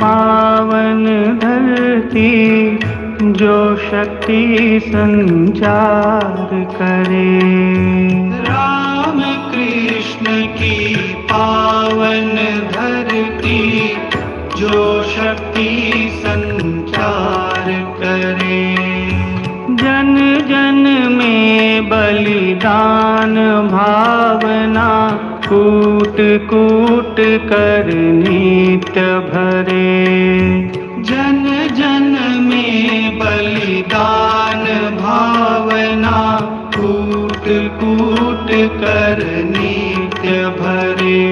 पावन धरती जो शक्ति संचार करे। राम कृष्ण की पावन धरती जो शक्ति संचार करे। जन जन में बलिदान भावना कूट कूट कर नित्य भरे। जन जन में बलिदान भावना कूट कूट कर नित्य भरे।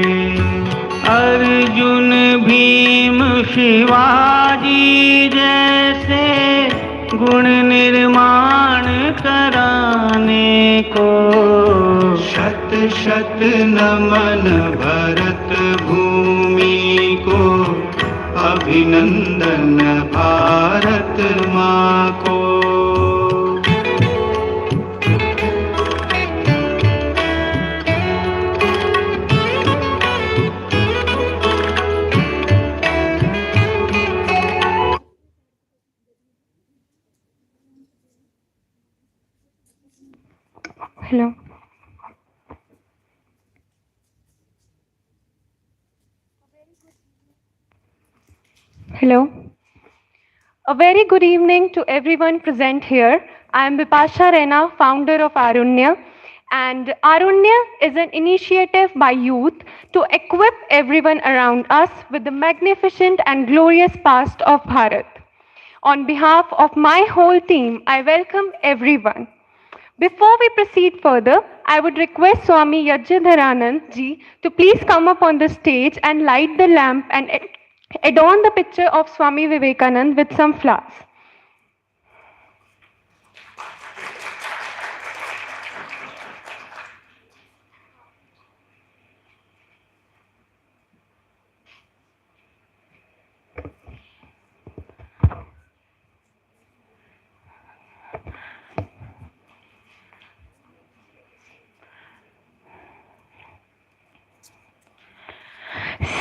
अर्जुन भीम शिवाजी जैसे गुण निर्माण कराने को शत शत नमन भरत भूमि को। अभिनंदन भारत माँ को। Hello. Hello. A very good evening to everyone present here. I am Bipasha Rena, founder of AARUNYA. And AARUNYA is an initiative by youth to equip everyone around us with the magnificent and glorious past of Bharat. On behalf of my whole team, I welcome everyone. Before we proceed further, I would request Swami Yajadharanand ji to please come up on the stage and light the lamp and adorn the picture of Swami Vivekananda with some flowers.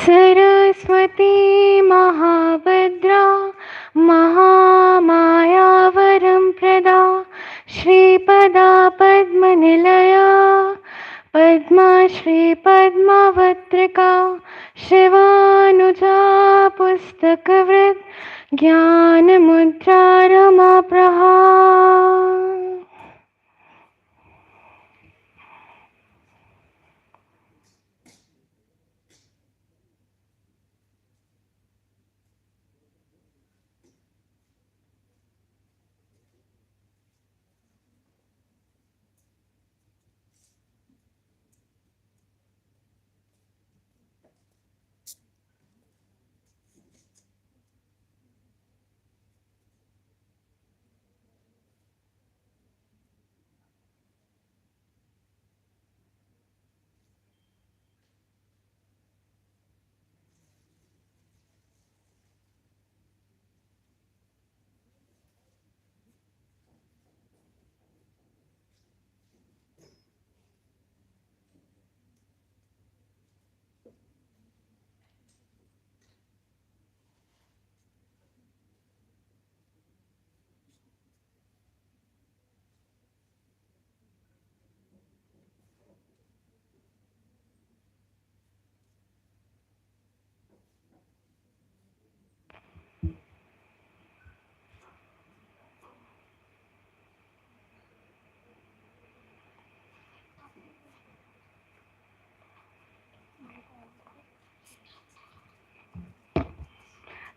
Saraswati महाभद्रा Mahamaya वरं प्रदा Sripada पद्मनिलया Padma श्रीपद्मावत्रिका शिवानुजा पुस्तकवृत् ज्ञानमुद्रा रमाप्रभा।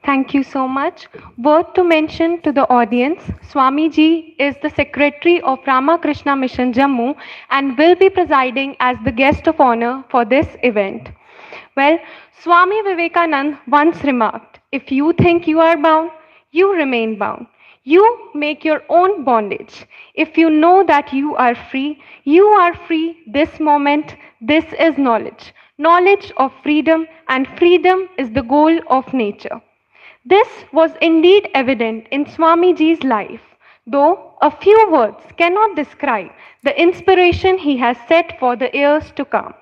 Thank you so much. Worth to mention to the audience, Swami Ji is the Secretary of Ramakrishna Mission Jammu and will be presiding as the guest of honor for this event. Well, Swami Vivekananda once remarked, if you think you are bound, you remain bound. You make your own bondage. If you know that you are free this moment. This is knowledge. Knowledge of freedom, and freedom is the goal of nature. This was indeed evident in Swamiji's life, though a few words cannot describe the inspiration he has set for the years to come.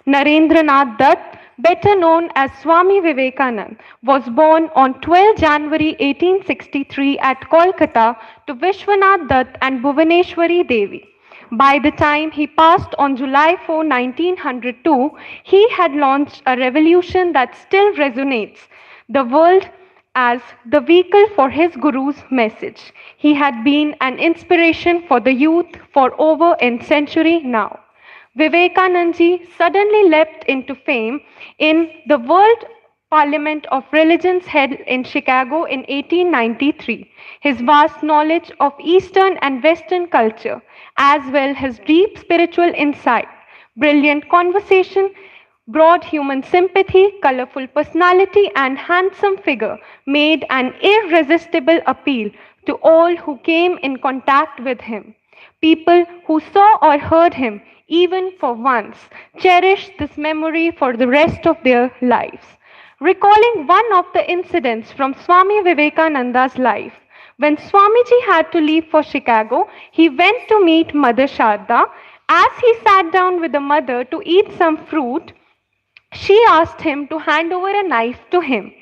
Narendranath Dutt, better known as Swami Vivekananda, was born on 12 January 1863 at Kolkata to Vishwanath Dutt and Bhuvaneshwari Devi. By the time he passed on July 4, 1902, he had launched a revolution that still resonates the world as the vehicle for his Guru's message. He had been an inspiration for the youth for over a century now. Vivekananda suddenly leapt into fame in the World Parliament of Religions held in Chicago in 1893. His vast knowledge of Eastern and Western culture, as well his deep spiritual insight, brilliant conversation, broad human sympathy, colorful personality, and handsome figure made an irresistible appeal to all who came in contact with him. People who saw or heard him, even for once, cherished this memory for the rest of their lives. Recalling one of the incidents from Swami Vivekananda's life, when Swamiji had to leave for Chicago, he went to meet Mother Sharda. As he sat down with the mother to eat some fruit, she asked him to hand over a knife to him.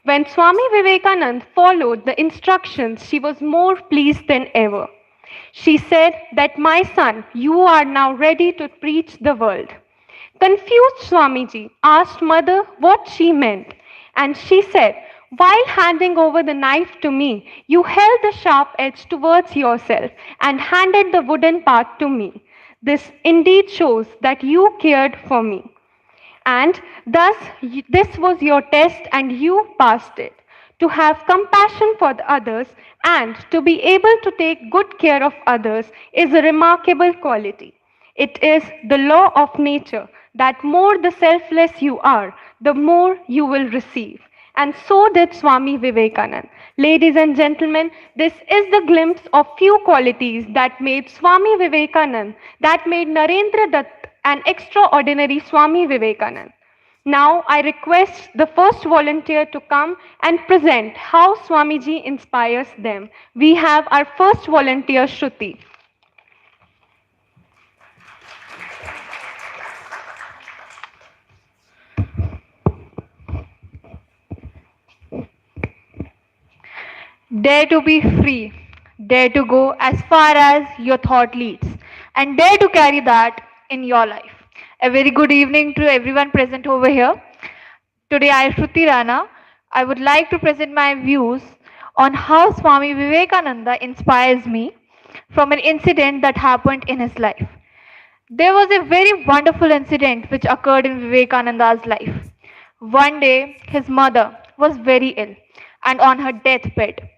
When Swami Vivekananda followed the instructions, she was more pleased than ever. She said that, "My son, you are now ready to preach the world." Confused, Swamiji asked mother what she meant, and she said, "While handing over the knife to me, you held the sharp edge towards yourself and handed the wooden part to me. This indeed shows that you cared for me. And thus, this was your test and you passed it. To have compassion for the others and to be able to take good care of others is a remarkable quality. It is the law of nature that more the selfless you are, the more you will receive. And so did Swami Vivekananda. Ladies and gentlemen, this is the glimpse of few qualities that made Swami Vivekananda, that made Narendra Dutt an extraordinary Swami Vivekananda. Now I request the first volunteer to come and present how Swamiji inspires them. We have our first volunteer, Shruti. Dare to be free, dare to go as far as your thought leads, and dare to carry that in your life. A very good evening to everyone present over here. Today I, Shruti Rana, I would like to present my views on how Swami Vivekananda inspires me from an incident that happened in his life. There was a very wonderful incident which occurred in Vivekananda's life. One day, his mother was very ill and on her deathbed.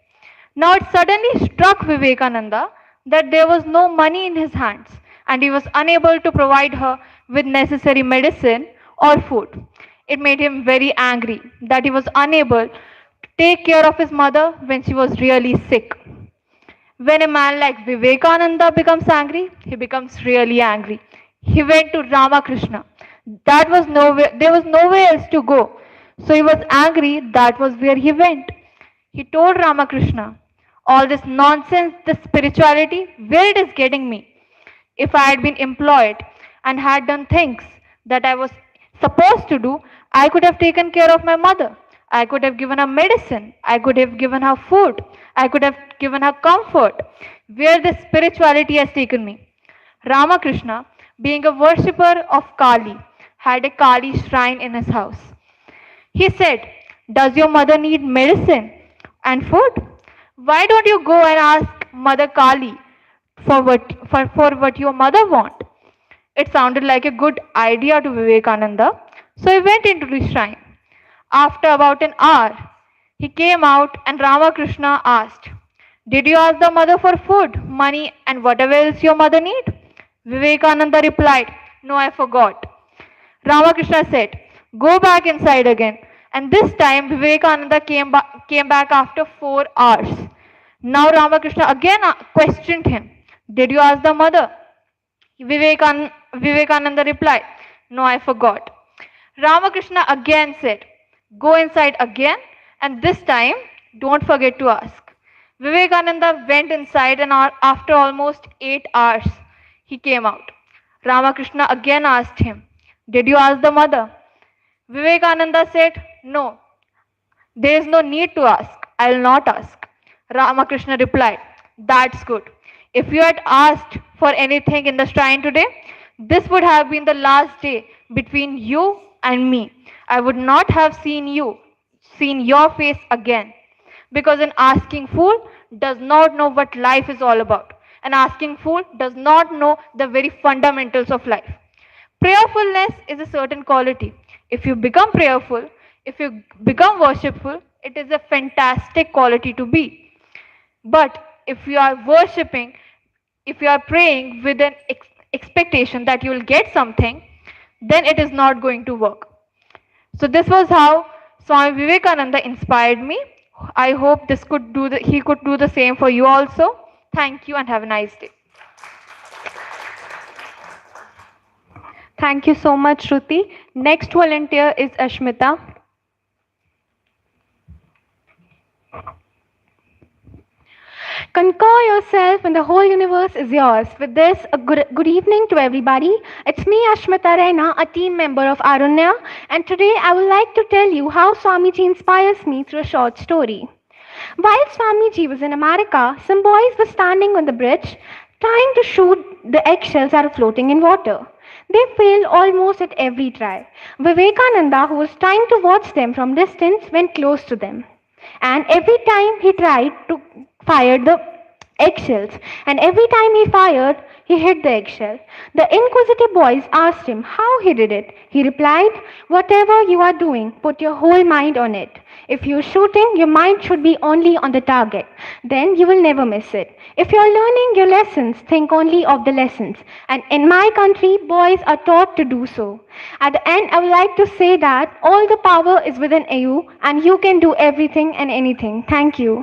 Now it suddenly struck Vivekananda that there was no money in his hands and he was unable to provide her with necessary medicine or food. It made him very angry that he was unable to take care of his mother when she was really sick. When a man like Vivekananda becomes angry, he becomes really angry. He went to Ramakrishna. There was nowhere else to go. So he was angry, that was where he went. He told Ramakrishna, all this nonsense, this spirituality, where it is getting me. If I had been employed and had done things that I was supposed to do, I could have taken care of my mother. I could have given her medicine. I could have given her food. I could have given her comfort. Where this spirituality has taken me. Ramakrishna, being a worshipper of Kali, had a Kali shrine in his house. He said, "Does your mother need medicine and food? Why don't you go and ask Mother Kali for what your mother wants?" It sounded like a good idea to Vivekananda, so he went into the shrine. After about an hour, he came out and Ramakrishna asked, "Did you ask the mother for food, money, and whatever else your mother need?" Vivekananda replied, "No, I forgot." Ramakrishna said, "Go back inside again." And this time Vivekananda came back after 4 hours. Now Ramakrishna again questioned him, "Did you ask the mother?" Vivekananda replied, "No, I forgot." Ramakrishna again said, "Go inside again, and this time don't forget to ask." Vivekananda went inside, and after almost 8 hours, he came out. Ramakrishna again asked him, "Did you ask the mother?" Vivekananda said, "No, there is no need to ask. I will not ask." Ramakrishna replied, "That's good. If you had asked for anything in the shrine today, this would have been the last day between you and me. I would not have seen your face again. Because an asking fool does not know what life is all about. An asking fool does not know the very fundamentals of life. Prayerfulness is a certain quality. If you become prayerful, if you become worshipful, it is a fantastic quality to be. But if you are worshipping, if you are praying with an expectation that you will get something, then it is not going to work. So this was how Swami Vivekananda inspired me. I hope he could do the same for you also. Thank you and have a nice day. Thank you so much, Shruti. Next volunteer is Ashmita. Concur yourself and the whole universe is yours. With this, a good evening to everybody. It's me, Ashmita Raina, a team member of AARUNYA, and today I would like to tell you how Swamiji inspires me through a short story. While Swamiji was in America, some boys were standing on the bridge trying to shoot the eggshells that are floating in water. They failed almost at every try. Vivekananda, who was trying to watch them from distance, went close to them. And every time he tried to fire the eggshells, and every time he fired, he hit the eggshell. The inquisitive boys asked him how he did it. He replied, "Whatever you are doing, put your whole mind on it. If you're shooting, your mind should be only on the target. Then you will never miss it. If you're learning your lessons, think only of the lessons. And in my country, boys are taught to do so." At the end, I would like to say that all the power is within you, and you can do everything and anything. Thank you.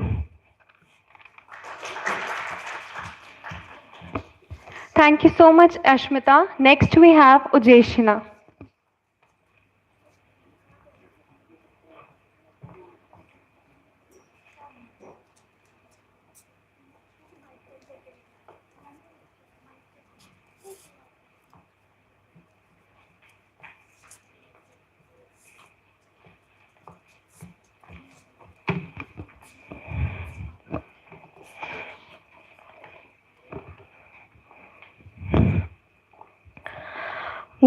Thank you so much, Ashmita. Next, we have Ujeshina.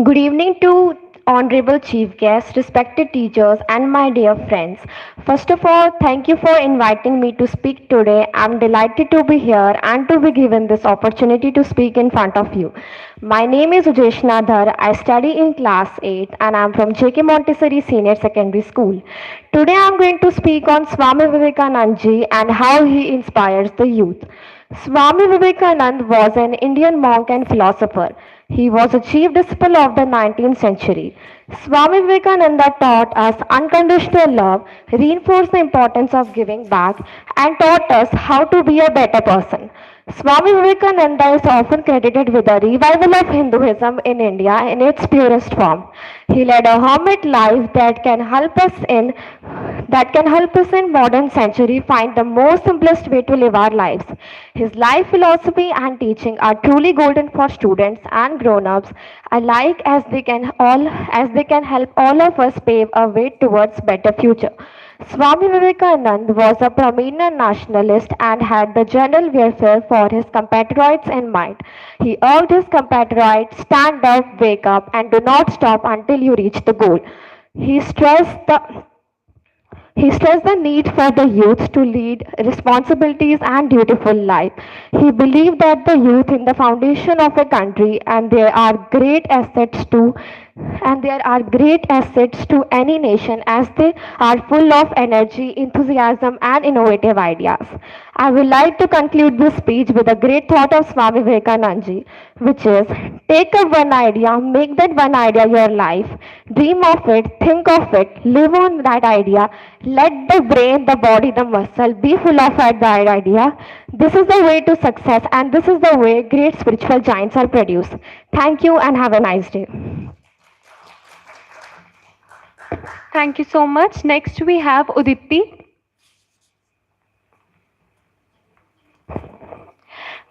Good evening to Honorable Chief Guests, respected teachers, and my dear friends. First of all, thank you for inviting me to speak today. I'm delighted to be here and to be given this opportunity to speak in front of you. My name is Ujeshna Dhar. I study in class 8 and I'm from JK Montessori Senior Secondary School. Today I'm going to speak on Swami Vivekananda ji and how he inspires the youth. Swami Vivekananda was an Indian monk and philosopher. He was a chief disciple of the 19th century. Swami Vivekananda taught us unconditional love, reinforced the importance of giving back, and taught us how to be a better person. Swami Vivekananda is often credited with the revival of Hinduism in India in its purest form. He led a hermit life that can help us in modern century find the most simplest way to live our lives. His life philosophy and teaching are truly golden for students and grown-ups alike as they can help all of us pave a way towards better future. Swami Vivekananda was a prominent nationalist and had the general welfare for his compatriots in mind. He urged his compatriots, stand up, wake up, and do not stop until you reach the goal. He stressed the he stressed the need for the youth to lead responsibilities and dutiful life. He believed that the youth is the foundation of a country and there are great assets to any nation as they are full of energy, enthusiasm and innovative ideas. I would like to conclude this speech with a great thought of Swami Vivekananda ji, which is take up one idea, make that one idea your life, dream of it, think of it, live on that idea, let the brain, the body, the muscle be full of that idea. This is the way to success and this is the way great spiritual giants are produced. Thank you and have a nice day. Thank you so much. Next, we have Uditi.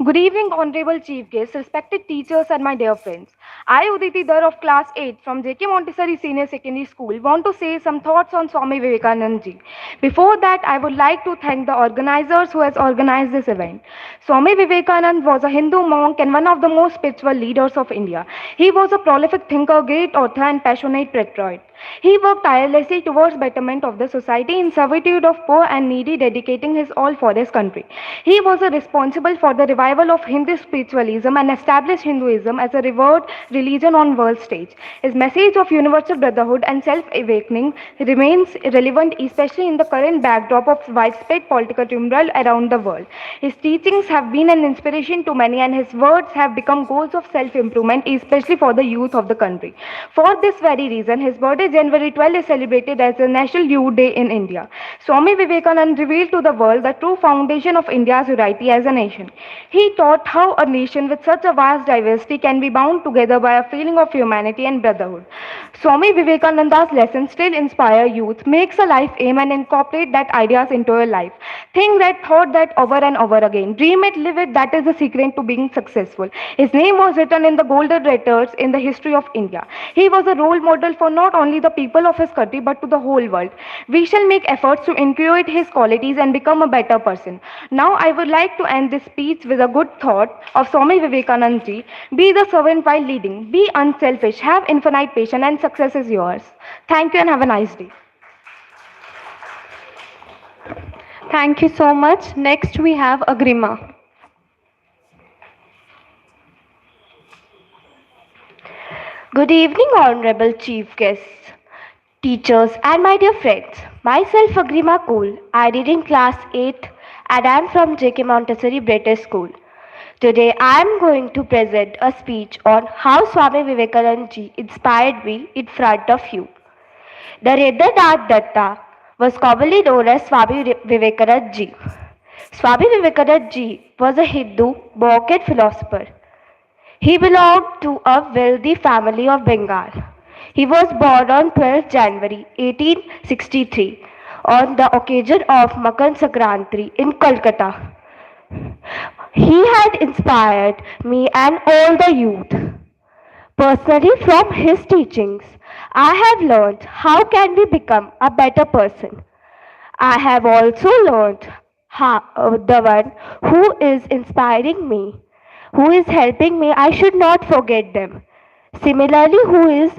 Good evening, Honorable Chief Guests, respected teachers, and my dear friends. I, Uditi Dar of Class 8 from JK Montessori Senior Secondary School, want to say some thoughts on Swami Vivekananda ji. Before that, I would like to thank the organizers who has organized this event. Swami Vivekananda was a Hindu monk and one of the most spiritual leaders of India. He was a prolific thinker, great author, and passionate patriot. He worked tirelessly towards betterment of the society in servitude of poor and needy, dedicating his all for his country. He was responsible for the revival of Hindu spiritualism and established Hinduism as a revered religion on world stage. His message of universal brotherhood and self-awakening remains relevant, especially in the current backdrop of widespread political turmoil around the world. His teachings have been an inspiration to many, and his words have become goals of self-improvement, especially for the youth of the country. For this very reason, his birthday January 12 is celebrated as a National Youth Day in India. Swami Vivekananda revealed to the world the true foundation of India's unity as a nation. He taught how a nation with such a vast diversity can be bound together by a feeling of humanity and brotherhood. Swami Vivekananda's lessons still inspire youth, makes a life aim and incorporate that ideas into your life. Think that, thought that over and over again. Dream it, live it, that is the secret to being successful. His name was written in the golden letters in the history of India. He was a role model for not only the people of his country but to the whole world. We shall make efforts to inculcate his qualities and become a better person. Now I would like to end this speech with a good thought of Swami Vivekananda ji. Be the servant while leading. Be unselfish. Have infinite patience and success is yours. Thank you and have a nice day. Thank you so much. Next we have Agrima. Good evening, Honorable Chief Guests, teachers, and my dear friends. Myself, Agrima Kool. I read in Class 8 and I am from JK Montessori British School. Today, I am going to present a speech on how Swami Vivekananda ji inspired me in front of you. Narendranath Datta was commonly known as Swami Vivekananda ji. Swami Vivekananda ji was a Hindu monk and philosopher. He belonged to a wealthy family of Bengal. He was born on 12 January 1863 on the occasion of Makar Sankranti in Kolkata. He had inspired me and all the youth. Personally, from his teachings, I have learned how can we become a better person. I have also learned how the one who is inspiring me, who is helping me, I should not forget them. Similarly, who is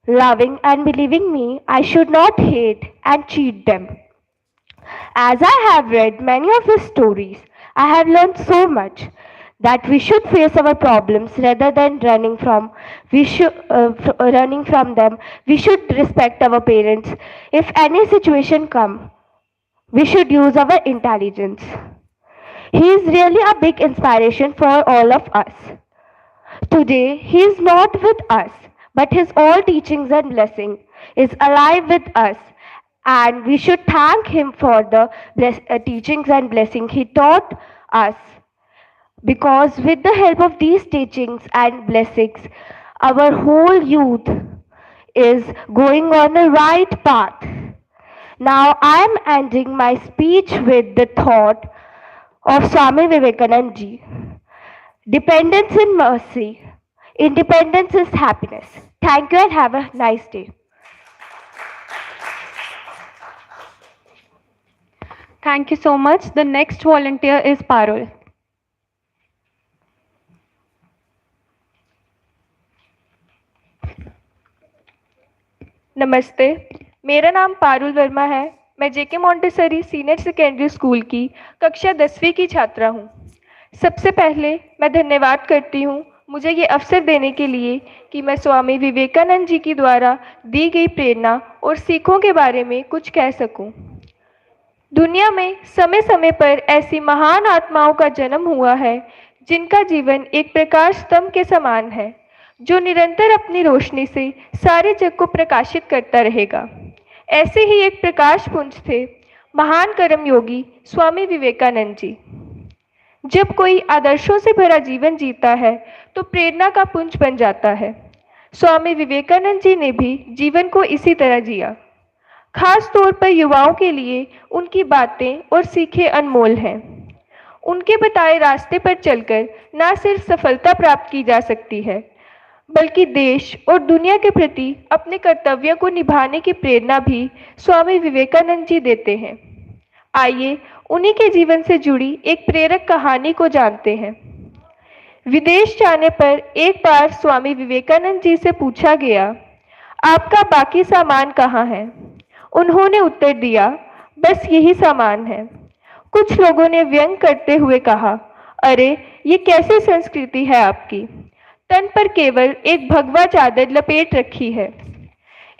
loving and believing me, I should not hate and cheat them. As I have read many of his stories, I have learned so much that we should face our problems rather than running from them. We should respect our parents. If any situation comes, we should use our intelligence. He is really a big inspiration for all of us. Today, he is not with us, but his all teachings and blessing is alive with us, and we should thank him for the teachings and blessing he taught us, because with the help of these teachings and blessings, our whole youth is going on the right path. Now I am ending my speech with the thought of Swami Vivekananda ji. Dependence in mercy, independence is happiness. Thank you and have a nice day. Thank you so much. The next volunteer is Parul. नमस्ते, मेरा नाम पारुल वर्मा है। मैं जेके Montessori senior secondary school की कक्षा 10वीं की छात्रा हूँ। सबसे पहले मैं धन्यवाद करती हूँ मुझे ये अवसर देने के लिए कि मैं स्वामी विवेकानंद जी की द्वारा दी गई प्रेरणा और सीखों के बारे में कुछ कह सकूँ। दुनिया में समय समय पर ऐसी महान आत्माओं का जन्म हुआ है जिनका जीवन एक प्रकाश स्तंभ के समान है, जो निरंतर अपनी रोशनी से सारे जग को प्रकाशित करता रहेगा। ऐसे ही एक प्रकाश पुंज थे महान कर्मयोगी स्वामी विवेकानंद जी। जब कोई आदर्शों से भरा जीवन जीता है तो प्रेरणा का पुंज बन जाता है। स्वामी विवेकानंद जी ने भी जीवन को इसी तरह जिया। खास तौर पर युवाओं के लिए उनकी बातें और सीखें अनमोल हैं। उनके बताए रास्ते पर चलकर न सिर्फ सफलता प्राप्त की जा सकती है, बल्कि देश और दुनिया के प्रति अपने कर्तव्यों को निभाने की प्रेरणा भी स्वामी विवेकानंद जी देते हैं। आइए उन्हीं के जीवन से जुड़ी एक प्रेरक कहानी को जानते हैं। विदेश जाने पर एक बार स्वामी विवेकानंद जी से पूछा गया, आपका बाकी सामान कहाँ है? उन्होंने उत्तर दिया, बस यही सामान है। कुछ लोगों ने व्यंग करते हुए कहा, अरे ये कैसी संस्कृति है आपकी, तन पर केवल एक भगवा चादर लपेट रखी है।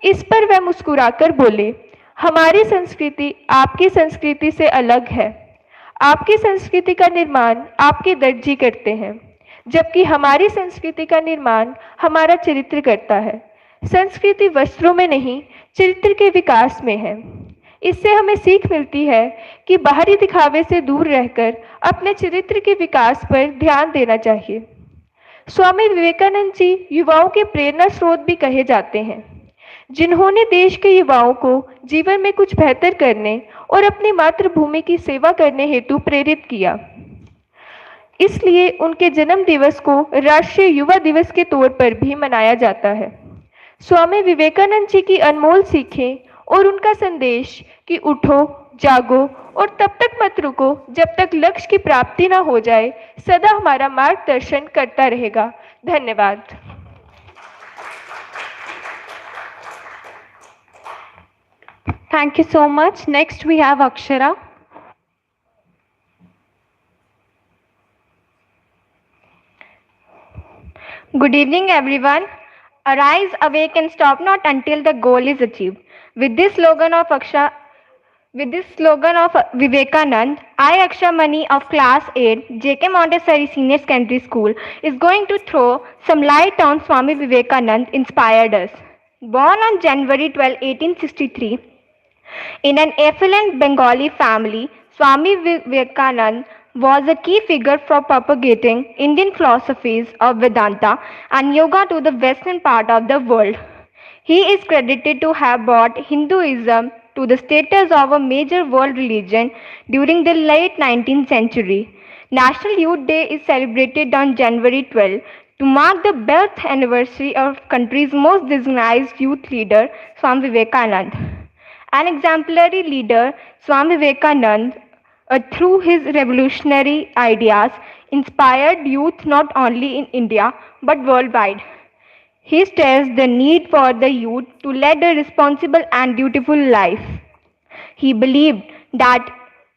इस पर वह मुस्कुराकर बोले, हमारी संस्कृति आपकी संस्कृति से अलग है। आपकी संस्कृति का निर्माण आपके दर्जी करते हैं, जबकि हमारी संस्कृति का निर्माण हमारा चरित्र करता है। संस्कृति वस्त्रों में नहीं, चरित्र के विकास में है। इससे हमें सीख मिलती है कि बाहरी दिखावे से दूर रहकर अपने चरित्र के विकास पर ध्यान देना चाहिए। स्वामी विवेकानंद जी युवाओं के प्रेरणा स्रोत भी कहे जाते हैं, जिन्होंने देश के युवाओं को जीवन में कुछ बेहतर करने और अपनी मातृभूमि की सेवा करने हेतु प्रेरित किया। इसलिए उनके जन्म दिवस को राष्ट्रीय युवा दिवस के तौर पर भी मनाया जाता है। स्वामी विवेकानंद जी की अनमोल सीखें और उनका संदेश कि उठो, जागो और तब तक मत रुको जब तक लक्ष्य की प्राप्ति न हो जाए, सदा हमारा मार्गदर्शन करता रहेगा। धन्यवाद। Thank you so much. Next we have Akshara. Good evening, everyone. Arise, awake, and stop not until the goal is achieved. With this slogan of Vivekanand, I, Aksha Mani of Class 8, JK Montessori Senior Secondary School, is going to throw some light on Swami Vivekanand inspired us. Born on January 12, 1863, in an affluent Bengali family, Swami Vivekananda was a key figure for propagating Indian philosophies of Vedanta and Yoga to the western part of the world. He is credited to have brought Hinduism to the status of a major world religion during the late 19th century. National Youth Day is celebrated on January 12 to mark the birth anniversary of country's most recognized youth leader, Swami Vivekananda. An exemplary leader, Swami Vivekananda, through his revolutionary ideas, inspired youth not only in India but worldwide. He stressed the need for the youth to lead a responsible and dutiful life. He believed that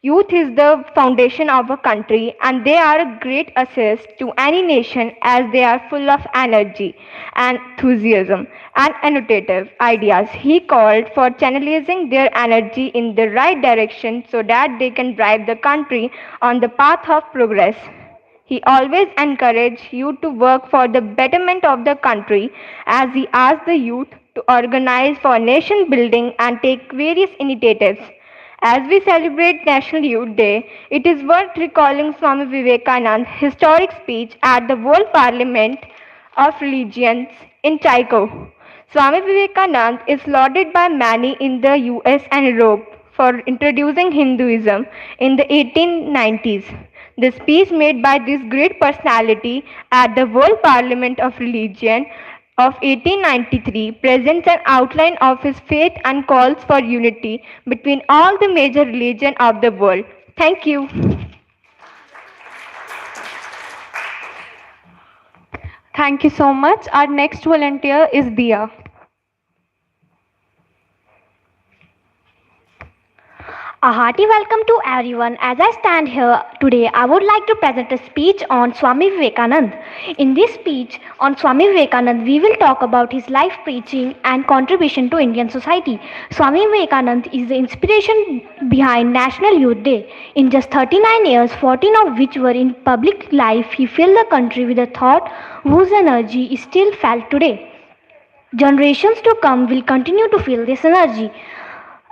youth is the foundation of a country and they are a great asset to any nation as they are full of energy, enthusiasm, and innovative ideas. He called for channelizing their energy in the right direction so that they can drive the country on the path of progress. He always encouraged youth to work for the betterment of the country as he asked the youth to organize for nation building and take various initiatives. As we celebrate National Youth Day, it is worth recalling Swami Vivekananda's historic speech at the World Parliament of Religions in Chicago. Swami Vivekananda is lauded by many in the US and Europe for introducing Hinduism in the 1890s. The speech made by this great personality at the World Parliament of Religion of 1893 presents an outline of his faith and calls for unity between all the major religions of the world. Thank you. Thank you so much. Our next volunteer is Dia. A hearty welcome to everyone. As I stand here today, I would like to present a speech on Swami Vivekananda. In this speech on Swami Vivekananda, we will talk about his life preaching and contribution to Indian society. Swami Vivekananda is the inspiration behind National Youth Day. In just 39 years, 14 of which were in public life, he filled the country with a thought whose energy is still felt today. Generations to come will continue to feel this energy.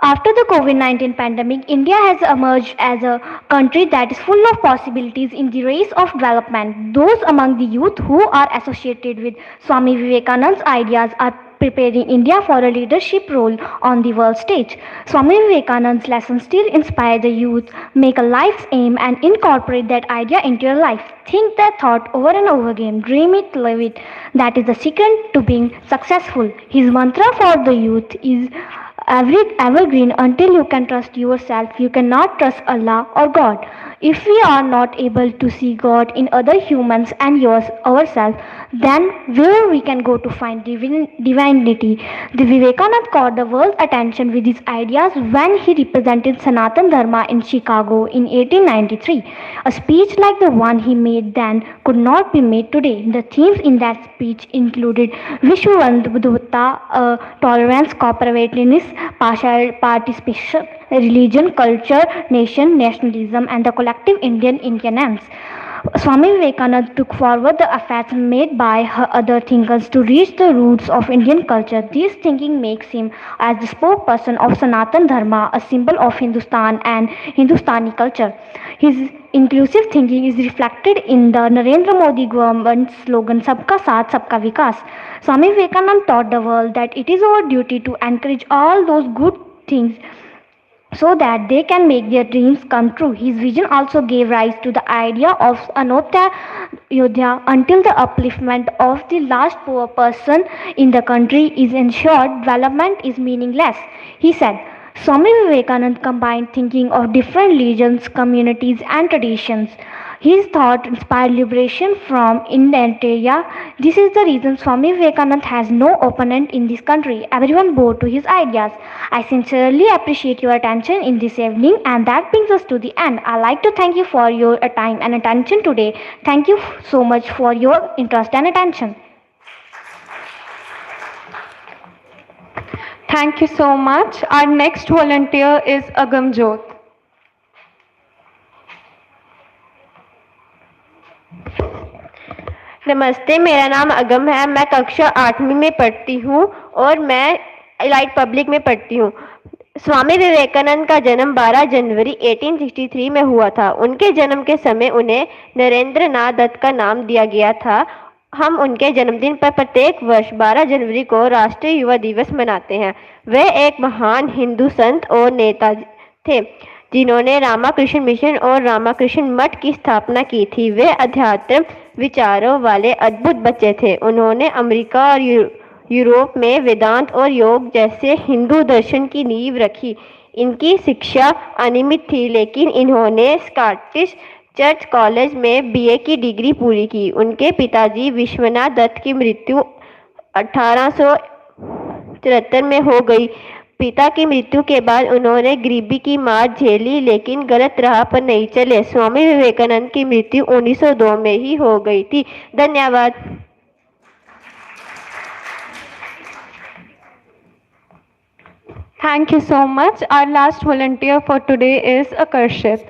After the COVID-19 pandemic, India has emerged as a country that is full of possibilities in the race of development. Those among the youth who are associated with Swami Vivekananda's ideas are preparing India for a leadership role on the world stage. Swami Vivekananda's lessons still inspire the youth. Make a life's aim and incorporate that idea into your life. Think that thought over and over again. Dream it, live it. That is the secret to being successful. His mantra for the youth is evergreen. Until you can trust yourself, you cannot trust Allah or God. If we are not able to see God in other humans and ourselves, then where we can go to find divinity? The Vivekananda caught the world's attention with his ideas when he represented Sanatan Dharma in Chicago in 1893. A speech like the one he made then could not be made today. The themes in that speech included Vishwabandhutta, tolerance, cooperativeness, participation, religion, culture, nation, nationalism, and the collective Indianness. Swami Vivekananda took forward the efforts made by other thinkers to reach the roots of Indian culture. This thinking makes him as the spokesperson of Sanatan Dharma, a symbol of Hindustan and Hindustani culture. His inclusive thinking is reflected in the Narendra Modi government's slogan Sabka Saath Sabka Vikas. Swami Vivekananda taught the world that it is our duty to encourage all those good things so that they can make their dreams come true. His vision also gave rise to the idea of Anotya Yodhya. Until the upliftment of the last poor person in the country is ensured, development is meaningless. He said, Swami Vivekananda combined thinking of different religions, communities, and traditions. His thought inspired liberation from India. This is the reason Swami Vivekananda has no opponent in this country. Everyone bowed to his ideas. I sincerely appreciate your attention in this evening, and that brings us to the end. I'd like to thank you for your time and attention today. Thank you so much for your interest and attention. Thank you so much. Our next volunteer is Agamjot. नमस्ते, मेरा नाम अगम है। मैं कक्षा 8वीं में पढ़ती हूँ और मैं इलाइट पब्लिक में पढ़ती हूँ। स्वामी विवेकानंद का जन्म 12 जनवरी 1863 में हुआ था। उनके जन्म के समय उन्हें नरेंद्र नाथ दत्त का नाम दिया गया था। हम उनके जन्मदिन पर प्रत्येक वर्ष 12 जनवरी को राष्ट्रीय युवा दिवस मनाते हैं। वे एक महान हिंदू संत और नेता थे जिन्होंने रामाकृष्ण मिशन और रामाकृष्ण मठ की स्थापना की थी। वे अध्यात्म विचारों वाले अद्भुत बच्चे थे। उन्होंने अमेरिका और यूरोप में वेदांत और योग जैसे हिंदू दर्शन की नींव रखी। इनकी शिक्षा अनियमित थी, लेकिन इन्होंने स्कॉटिश चर्च कॉलेज में बीए की डिग्री पूरी की। उनके पिताजी विश्वनाथ दत्त की मृत्यु 1873 में हो गई। पिता की मृत्यु के बाद उन्होंने गरीबी की मार झेली, लेकिन गलत राह पर नहीं चले। स्वामी विवेकानंद की मृत्यु 1902 में ही हो गई थी। धन्यवाद। Thank you so much. Our last volunteer for today is Akarshit.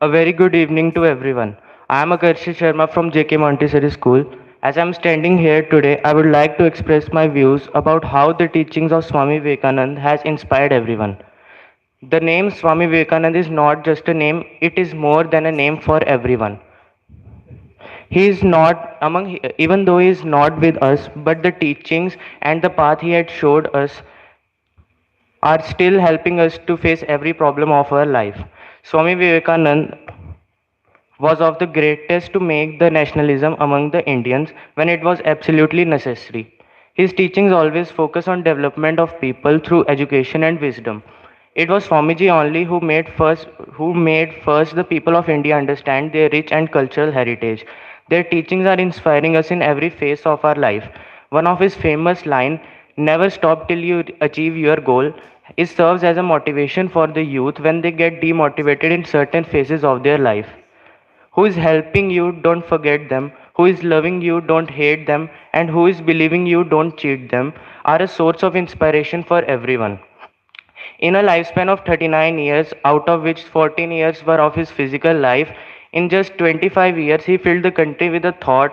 A very good evening to everyone. I am Akarshit Sharma from JK Montessori School. As I am standing here today, I would like to express my views about how the teachings of Swami Vivekananda has inspired everyone. The name Swami Vivekananda is not just a name, it is more than a name for everyone. He is not among, even though he is not with us, but the teachings and the path he had showed us are still helping us to face every problem of our life. Swami Vivekananda was of the greatest to make the nationalism among the Indians when it was absolutely necessary. His teachings always focus on development of people through education and wisdom. It was Swamiji only who made first the people of India understand their rich and cultural heritage. Their teachings are inspiring us in every phase of our life. One of his famous line, "Never stop till you achieve your goal," it serves as a motivation for the youth when they get demotivated in certain phases of their life. Who is helping you, don't forget them. Who is loving you, don't hate them. And who is believing you, don't cheat them, are a source of inspiration for everyone. In a lifespan of 39 years, out of which 14 years were of his physical life, in just 25 years he filled the country with a thought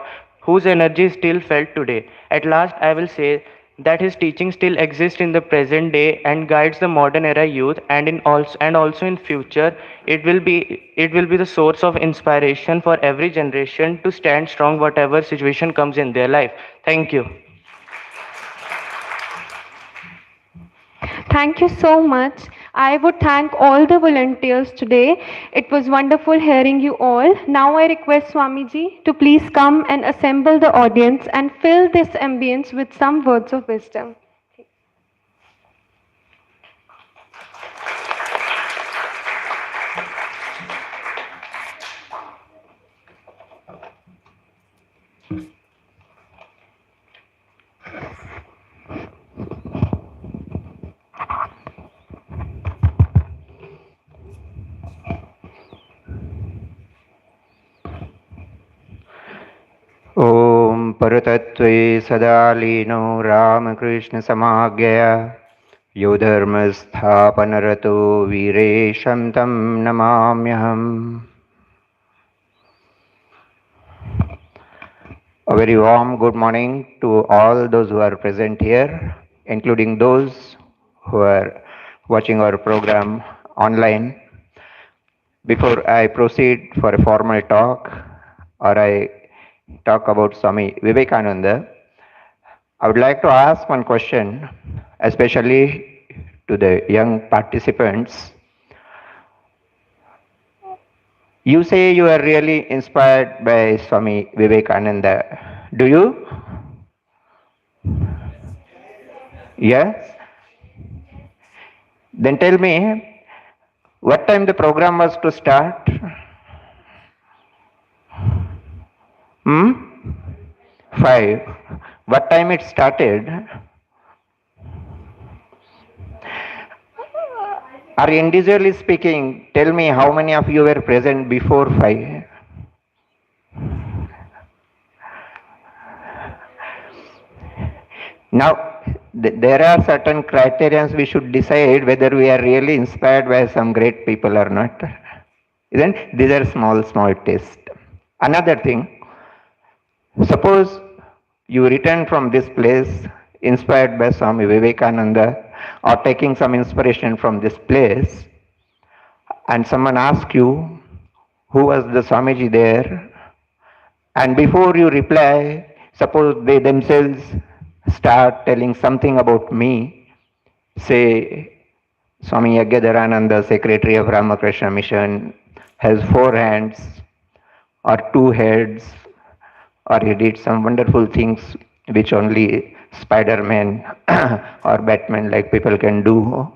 whose energy is still felt today. At last I will say that his teaching still exists in the present day and guides the modern era youth, and also in future it will be the source of inspiration for every generation to stand strong whatever situation comes in their life. Thank you. Thank you so much. I would thank all the volunteers today. It was wonderful hearing you all. Now I request Swamiji to please come and assemble the audience and fill this ambience with some words of wisdom. ॐ परतत्त्वे सदा लीनो रामकृष्णसमाज्ञया यो धर्मस्थापनरतो वीरेशं तं नमाम्यहम्. A very warm good morning to all those who are present here, including those who are watching our program online. Before I proceed for a formal talk, or I talk about Swami Vivekananda, I would like to ask one question, especially to the young participants. You say you are really inspired by Swami Vivekananda. Do you? Yes? Then tell me, what time the program was to start? 5. What time it started? Or individually speaking, tell me how many of you were present before 5? Now, there are certain criteria we should decide whether we are really inspired by some great people or not. Isn't? These are small tests. Another thing, suppose you return from this place inspired by Swami Vivekananda or taking some inspiration from this place, and someone asks you, who was the Swamiji there? And before you reply, suppose they themselves start telling something about me, say, Swami Yajnadharananda, Secretary of Ramakrishna Mission, has 4 hands or 2 heads, or he did some wonderful things which only Spider-Man or Batman like people can do.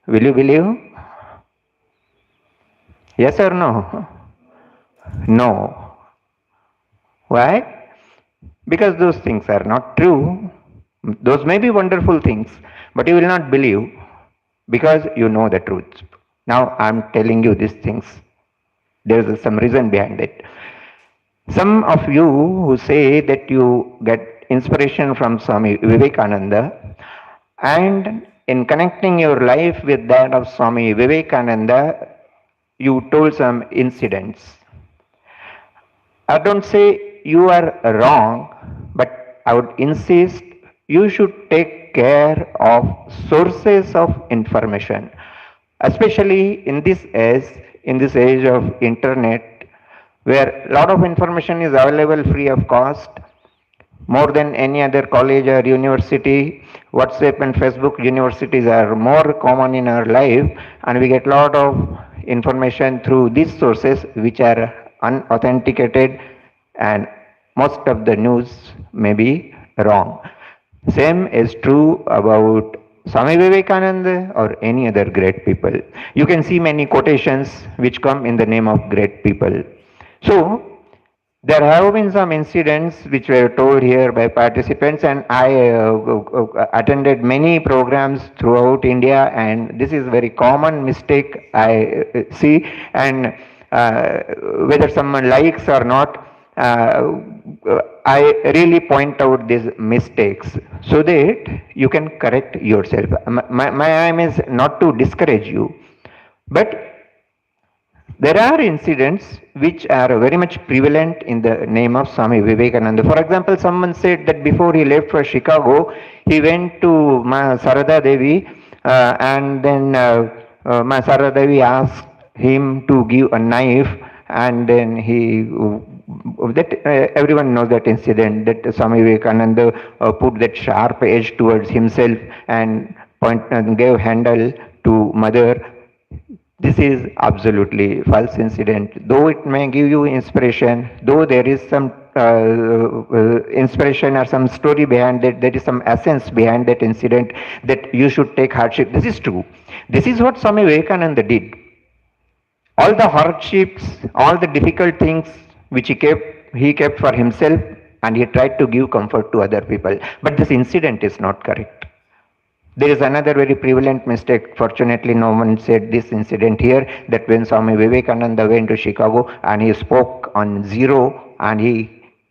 Will you believe? Yes or no? No. Why? Because those things are not true. Those may be wonderful things, but you will not believe because you know the truth. Now I am telling you these things. There is some reason behind it. Some of you who say that you get inspiration from Swami Vivekananda, and in connecting your life with that of Swami Vivekananda, you told some incidents. I don't say you are wrong, but I would insist you should take care of sources of information, especially in this age of internet, where a lot of information is available free of cost, more than any other college or university. WhatsApp and Facebook universities are more common in our life, and we get a lot of information through these sources which are unauthenticated, and most of the news may be wrong. Same is true about Swami Vivekananda or any other great people. You can see many quotations which come in the name of great people. So, there have been some incidents which were told here by participants, and I attended many programs throughout India, and this is a very common mistake I see, and whether someone likes or not, I really point out these mistakes so that you can correct yourself. My aim is not to discourage you, but There are incidents which are very much prevalent in the name of Swami Vivekananda. For example, someone said that before he left for Chicago, he went to Ma Sarada Devi and then Ma Sarada Devi asked him to give a knife, and then everyone knows that incident, that Swami Vivekananda put that sharp edge towards himself and gave handle to mother. This is absolutely false incident. Though it may give you inspiration, though there is some inspiration or some story behind it, there is some essence behind that incident that you should take hardship. This is true. This is what Swami Vivekananda did. All the hardships, all the difficult things which he kept for himself, and he tried to give comfort to other people. But this incident is not correct. There is another very prevalent mistake. Fortunately, no one said this incident here, that when Swami Vivekananda went to Chicago and he spoke on zero and he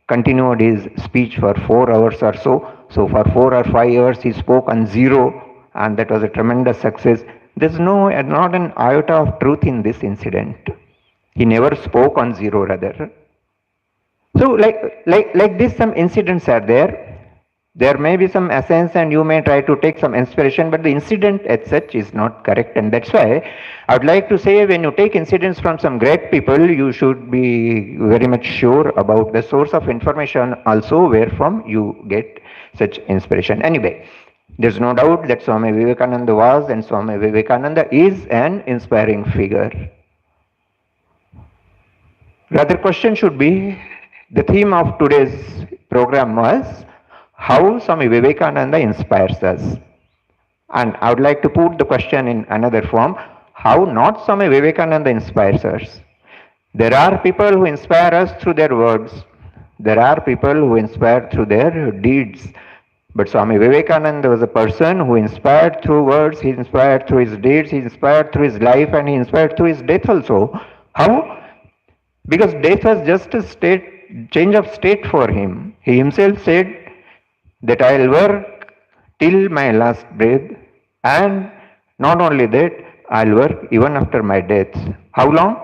continued his speech for 4 hours or so. So for 4 or 5 hours he spoke on zero, and that was a tremendous success. There's not an iota of truth in this incident. He never spoke on zero, rather. So like this, some incidents are there. There may be some essence and you may try to take some inspiration, but the incident as such is not correct. And that's why I would like to say, when you take incidents from some great people, you should be very much sure about the source of information also where from you get such inspiration. Anyway, there's no doubt that Swami Vivekananda was and Swami Vivekananda is an inspiring figure. Rather, question should be, the theme of today's program was how Swami Vivekananda inspires us. And I would like to put the question in another form, how not Swami Vivekananda inspires us. There are people who inspire us through their words. There are people who inspire through their deeds. But Swami Vivekananda was a person who inspired through words, he inspired through his deeds, he inspired through his life, and he inspired through his death also. How? Because death was just a change of state for him. He himself said that I'll work till my last breath, and not only that, I'll work even after my death. How long?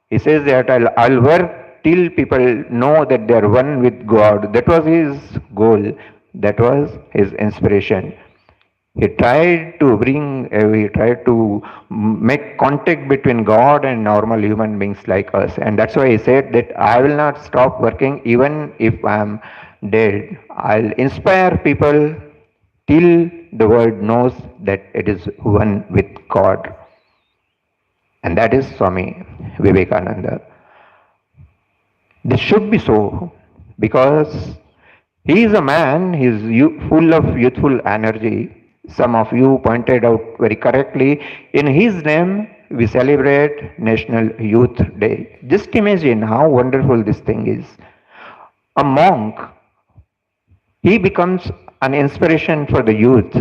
He says that I'll work till people know that they are one with God. That was his goal. That was his inspiration. He tried to make contact between God and normal human beings like us. And that's why he said that I will not stop working even if I am dead. I'll inspire people till the world knows that it is one with God. And that is Swami Vivekananda. This should be so, because he is a man, he is full of youthful energy. Some of you pointed out very correctly, in his name we celebrate National Youth Day. Just imagine how wonderful this thing is. A monk, he becomes an inspiration for the youth.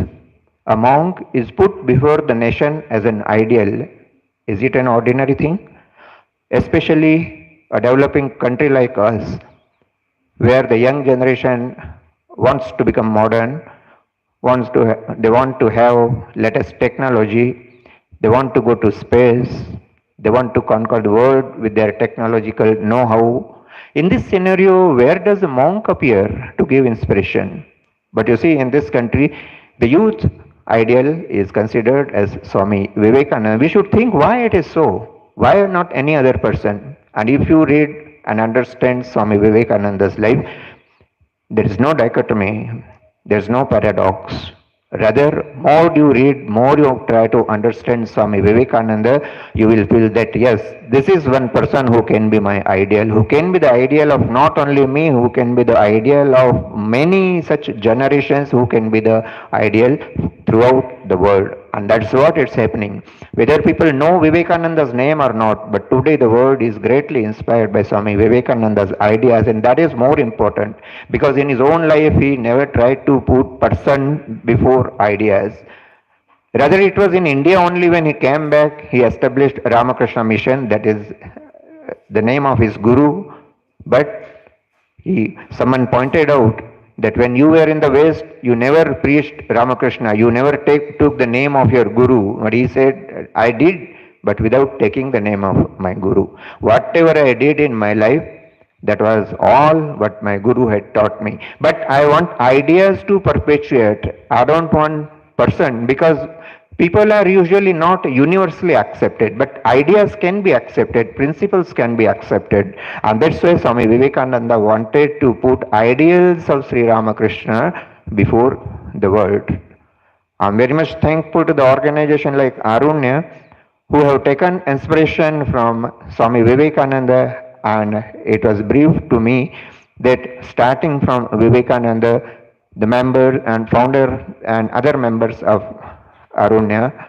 A monk is put before the nation as an ideal. Is it an ordinary thing? Especially a developing country like us, where the young generation wants to become modern, they want to have latest technology, they want to go to space, they want to conquer the world with their technological know-how. In this scenario, where does the monk appear to give inspiration? But you see, in this country, the youth ideal is considered as Swami Vivekananda. We should think why it is so. Why not any other person? And if you read and understand Swami Vivekananda's life, there is no dichotomy, there is no paradox. Rather, more you read, more you try to understand Swami Vivekananda, you will feel that yes, this is one person who can be my ideal, who can be the ideal of not only me, who can be the ideal of many such generations, who can be the ideal throughout the world. And that's what is happening. Whether people know Vivekananda's name or not, but today the world is greatly inspired by Swami Vivekananda's ideas, and that is more important, because in his own life he never tried to put person before ideas. Rather, it was in India only when he came back, he established Ramakrishna Mission, that is the name of his guru. But someone pointed out that when you were in the West, you never preached Ramakrishna, you never took the name of your guru. But he said, I did, but without taking the name of my Guru. Whatever I did in my life, that was all what my Guru had taught me. But I want ideas to perpetuate. I don't want person, because people are usually not universally accepted, but ideas can be accepted, principles can be accepted. And that's why Swami Vivekananda wanted to put ideals of Sri Ramakrishna before the world. I'm very much thankful to the organization like AARUNYA, who have taken inspiration from Swami Vivekananda, and it was briefed to me that starting from Vivekananda, the member and founder and other members of AARUNYA,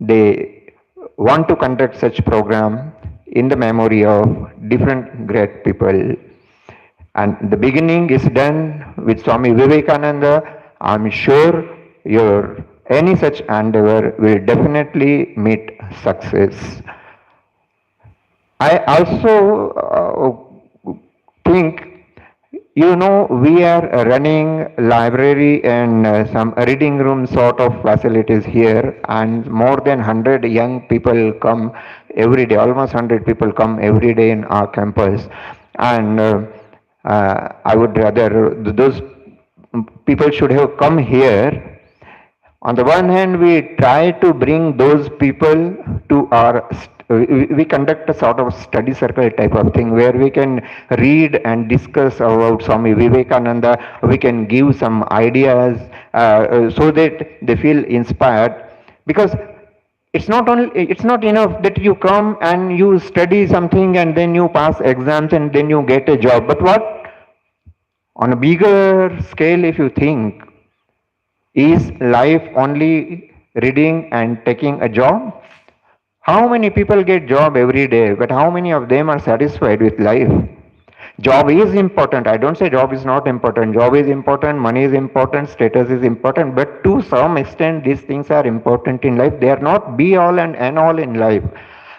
they want to conduct such program in the memory of different great people. And the beginning is done with Swami Vivekananda. I'm sure your any such endeavor will definitely meet success. I also think, we are running library and some reading room sort of facilities here, and more than 100 young people come every day, almost 100 people come every day in our campus. And I would rather, those people should have come here. On the one hand, we try to bring those people to we conduct a sort of study circle type of thing where we can read and discuss about Swami Vivekananda. We can give some ideas so that they feel inspired, because it's not enough that you come and you study something and then you pass exams and then you get a job. But what, on a bigger scale, if you think, is life only reading and taking a job? How many people get job every day, but how many of them are satisfied with life? Job is important. I don't say job is not important. Job is important, money is important, status is important, but to some extent these things are important in life. They are not be all and end all in life.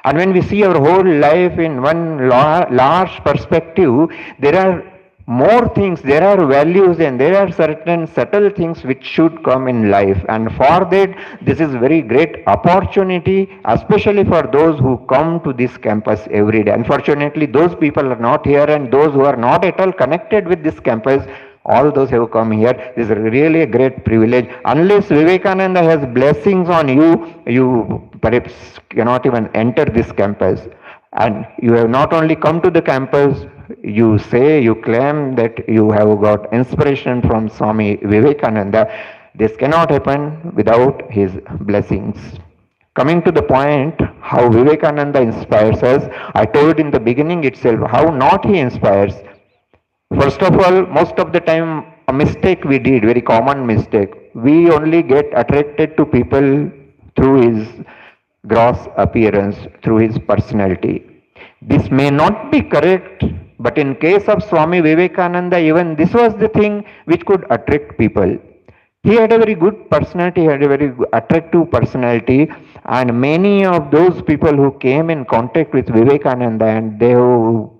And when we see our whole life in one large perspective, there are more things, there are values, and there are certain subtle things which should come in life. And for that, this is very great opportunity, especially for those who come to this campus every day. Unfortunately, those people are not here, and those who are not at all connected with this campus, all those who have come here, this is really a great privilege. Unless Vivekananda has blessings on you, you perhaps cannot even enter this campus. And you have not only come to the campus, you claim that you have got inspiration from Swami Vivekananda. This cannot happen without his blessings. Coming to the point, how Vivekananda inspires us, I told in the beginning itself how not he inspires. First of all, most of the time, a mistake we did, very common mistake. We only get attracted to people through his gross appearance, through his personality. This may not be correct, but in case of Swami Vivekananda, even this was the thing which could attract people. He had a very good personality, he had a very attractive personality, and many of those people who came in contact with Vivekananda and they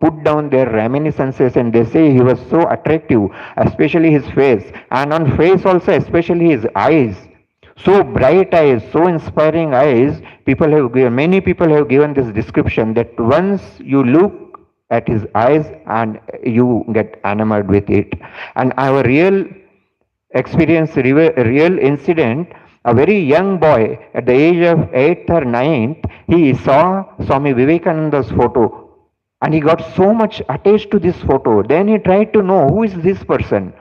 put down their reminiscences and they say he was so attractive, especially his face, and on face also, especially his eyes. So bright eyes, so inspiring eyes, many people have given this description that once you look at his eyes and you get enamored with it. And our real experience, real incident, a very young boy at the age of 8th or 9th, he saw Swami Vivekananda's photo and he got so much attached to this photo. Then he tried to know who is this person.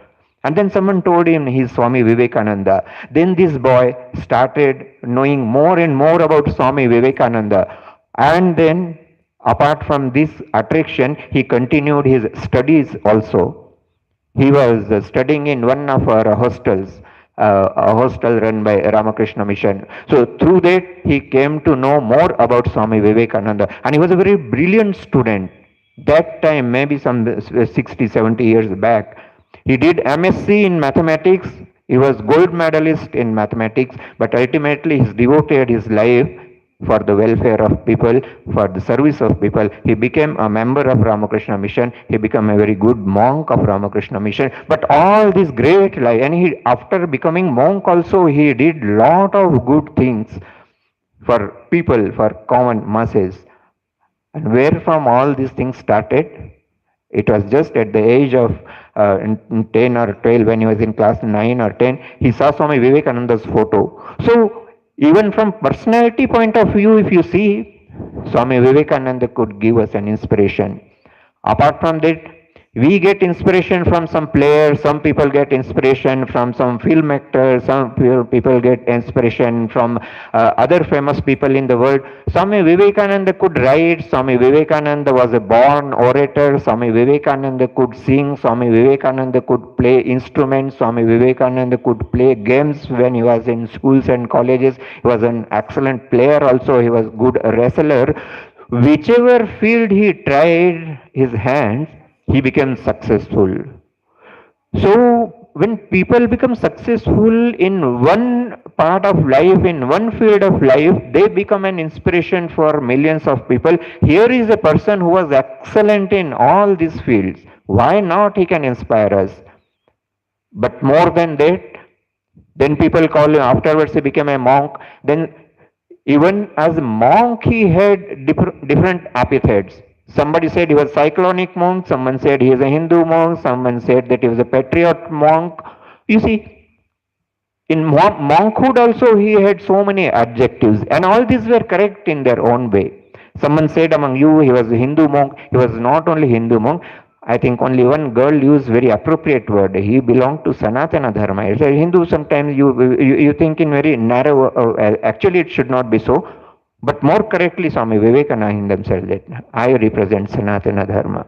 And then someone told him he's Swami Vivekananda. Then this boy started knowing more and more about Swami Vivekananda. And then, apart from this attraction, he continued his studies also. He was studying in one of our hostels, a hostel run by Ramakrishna Mission. So through that, he came to know more about Swami Vivekananda. And he was a very brilliant student. That time, maybe some 60, 70 years back. He did MSc in mathematics. He was gold medalist in mathematics, but ultimately he devoted his life for the welfare of people, for the service of people. He became a member of Ramakrishna Mission. He became a very good monk of Ramakrishna Mission. But all this great life, and after becoming monk also, he did lot of good things. for people, for common masses. And where from all these things started? It was just at the age of in 10 or 12, when he was in class 9 or 10, he saw Swami Vivekananda's photo. So even from personality point of view, if you see, Swami Vivekananda could give us an inspiration. Apart from that, we get inspiration from some players, some people get inspiration from some film actors, some people get inspiration from other famous people in the world. Swami Vivekananda could write, Swami Vivekananda was a born orator, Swami Vivekananda could sing, Swami Vivekananda could play instruments, Swami Vivekananda could play games when he was in schools and colleges. He was an excellent player also, he was good wrestler. Whichever field he tried his hands, he became successful. So when people become successful in one part of life, in one field of life, they become an inspiration for millions of people. Here is a person who was excellent in all these fields. Why not he can inspire us? But more than that, then people call him, afterwards he became a monk. Then even as a monk, he had different epithets. Somebody said he was cyclonic monk, someone said he is a Hindu monk, someone said that he was a patriot monk. You see, in monkhood also he had so many adjectives, and all these were correct in their own way. Someone said among you he was a Hindu monk. He was not only Hindu monk. I think only one girl used very appropriate word. He belonged to Sanatana Dharma. It's a Hindu, sometimes you think in very narrow, actually it should not be so. But more correctly, Swami Vivekananda himself said that I represent Sanatana Dharma,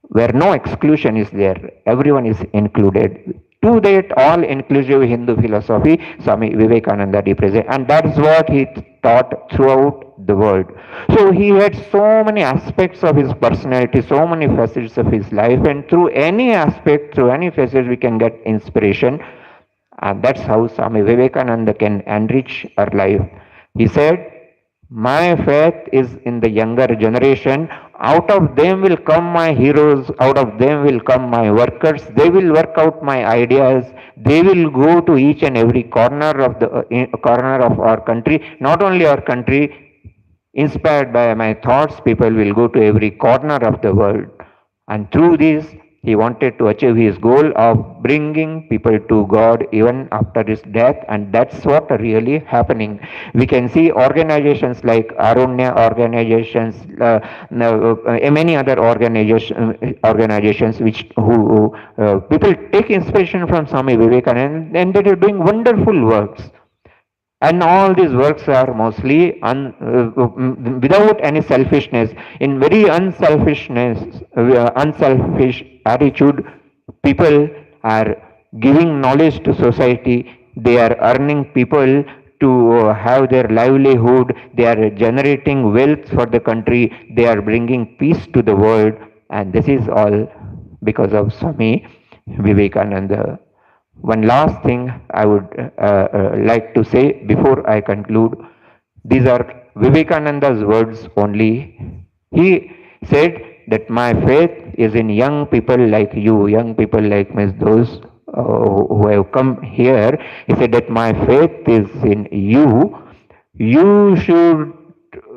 where no exclusion is there. Everyone is included. To that all-inclusive Hindu philosophy, Swami Vivekananda represents, and that is what he taught throughout the world. So he had so many aspects of his personality, so many facets of his life, and through any aspect, through any facet, we can get inspiration. And that's how Swami Vivekananda can enrich our life. He said, my faith is in the younger generation. Out of them will come my heroes, out of them will come my workers. They will work out my ideas. They will go to each and every corner of the corner of our country. Not only our country, inspired by my thoughts, people will go to every corner of the world. And through this, he wanted to achieve his goal of bringing people to God even after his death, and that's what really happening. We can see organizations like AARUNYA organizations, many other organizations which people take inspiration from Swami Vivekananda, and they are doing wonderful works. And all these works are mostly without any selfishness, in very unselfish attitude. People are giving knowledge to society, they are earning people to have their livelihood, they are generating wealth for the country, they are bringing peace to the world, and this is all because of Swami Vivekananda. One last thing I would like to say before I conclude. These are Vivekananda's words only. He said that my faith is in young people like you, young people like me, those who have come here. He said that my faith is in you. You should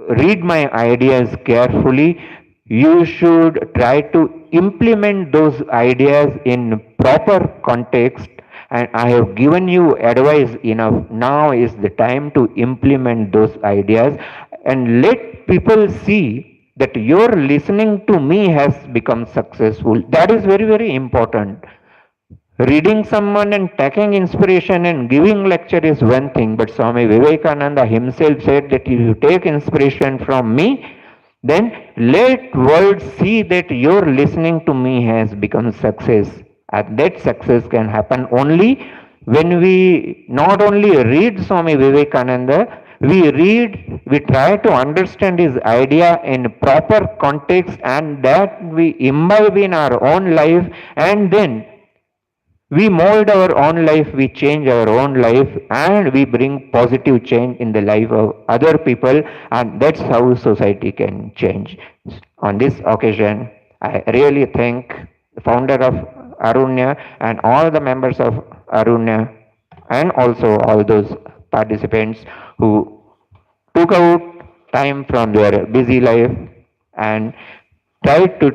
read my ideas carefully. You should try to implement those ideas in proper context, and I have given you advice enough. Now is the time to implement those ideas and let people see that your listening to me has become successful. That is very, very important. Reading someone and taking inspiration and giving lecture is one thing, but Swami Vivekananda himself said that if you take inspiration from me, then let world see that your listening to me has become success. And that success can happen only when we not only read Swami Vivekananda, we try to understand his idea in proper context, and that we imbibe in our own life, and then we mold our own life, we change our own life, and we bring positive change in the life of other people, and that's how society can change. On this occasion, I really thank the founder of AARUNYA and all the members of AARUNYA, and also all those participants who took out time from their busy life and tried to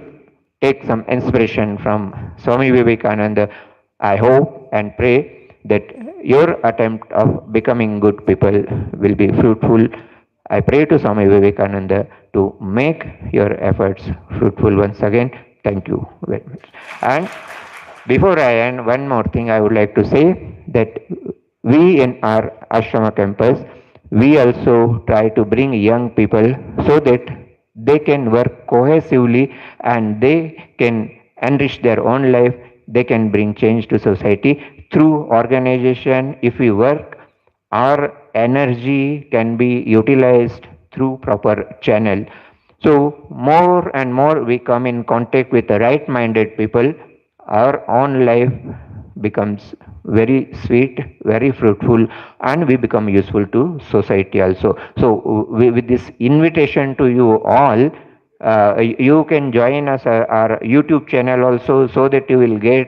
take some inspiration from Swami Vivekananda. I hope and pray that your attempt of becoming good people will be fruitful. I pray to Swami Vivekananda to make your efforts fruitful once again. Thank you very much. And before I end, one more thing I would like to say that we in our ashrama campus, we also try to bring young people so that they can work cohesively and they can enrich their own life, they can bring change to society through organization. If we work, our energy can be utilized through proper channel. So more and more we come in contact with the right-minded people, our own life becomes very sweet, very fruitful, and we become useful to society also. So with this invitation to you all, you can join us our YouTube channel also, so that you will get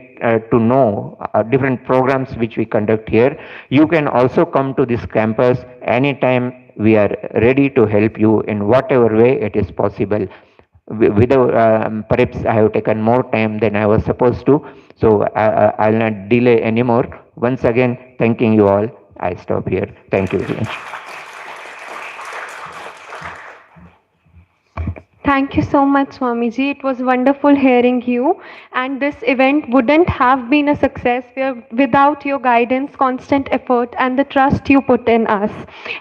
to know different programs which we conduct here. You can also come to this campus anytime. We are ready to help you in whatever way it is possible. Without perhaps I have taken more time than I was supposed to, so I'll not delay anymore. Once again, thanking you all. I stop here. Thank you very much. Thank you so much, Swamiji. It was wonderful hearing you. And this event wouldn't have been a success without your guidance, constant effort, and the trust you put in us.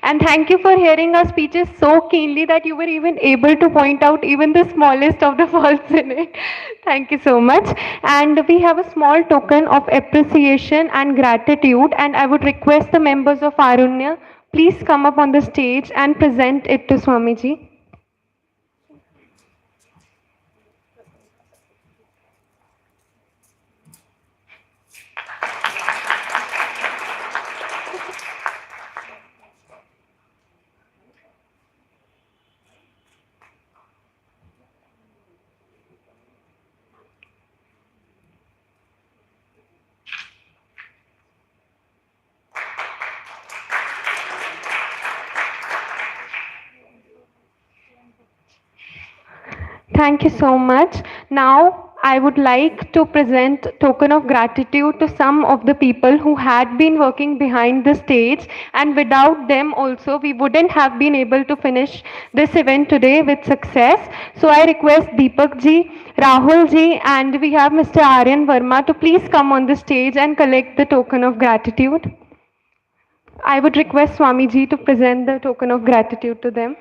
And thank you for hearing our speeches so keenly that you were even able to point out even the smallest of the faults in it. Thank you so much. And we have a small token of appreciation and gratitude. And I would request the members of Arunya, please come up on the stage and present it to Swamiji. Thank you so much. Now, I would like to present token of gratitude to some of the people who had been working behind the stage, and without them also we wouldn't have been able to finish this event today with success. So I request Deepak ji, Rahul ji, and we have Mr. Aryan Verma to please come on the stage and collect the token of gratitude. I would request Swami ji to present the token of gratitude to them.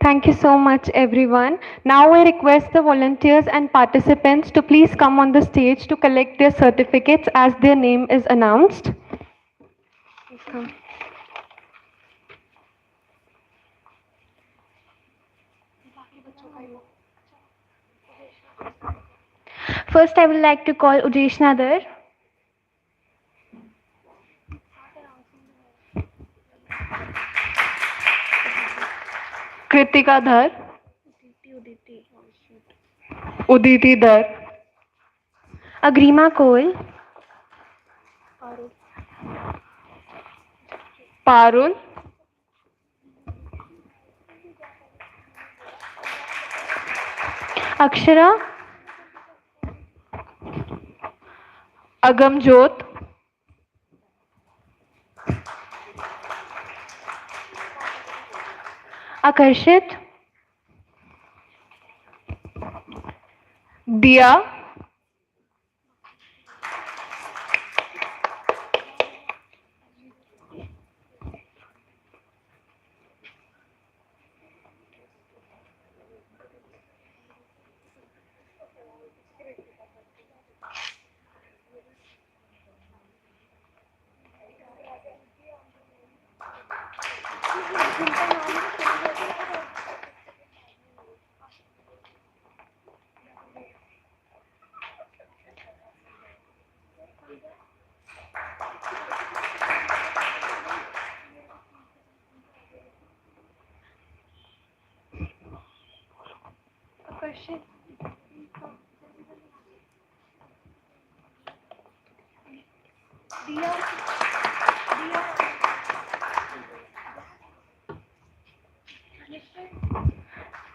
Thank you so much, everyone. Now I request the volunteers and participants to please come on the stage to collect their certificates as their name is announced. Please come. First, I would like to call Ujesh Nadar. Kritika Dhar, Uditi Dhar, Agrima Koil, Parul, Akshara, Agamjot, Akarshit, दिया,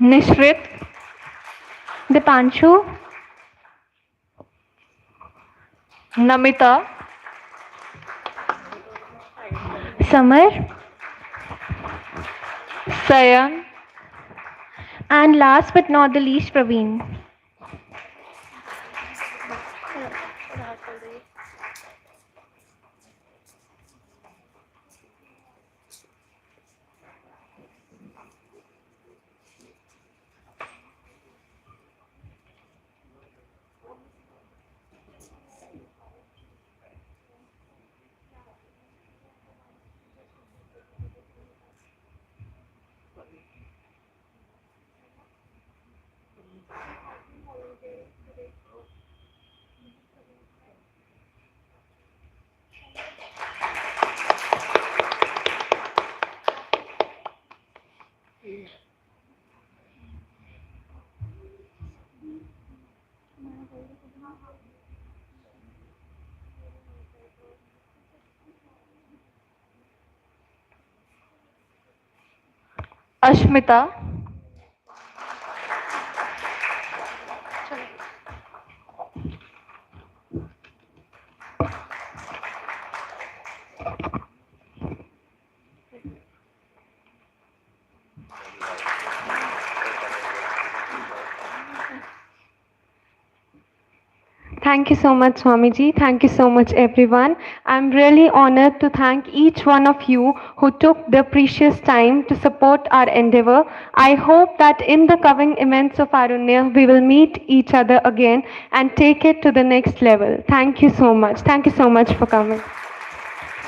निश्रित, Dipanshu, Namita, Samar, Sayan, and last but not the least, Praveen. Ashmita, Thank you so much, Swamiji. Thank you so much, everyone. I'm really honored to thank each one of you who took the precious time to support our endeavor. I hope that in the coming events of Arunya, we will meet each other again and take it to the next level. Thank you so much. Thank you so much for coming.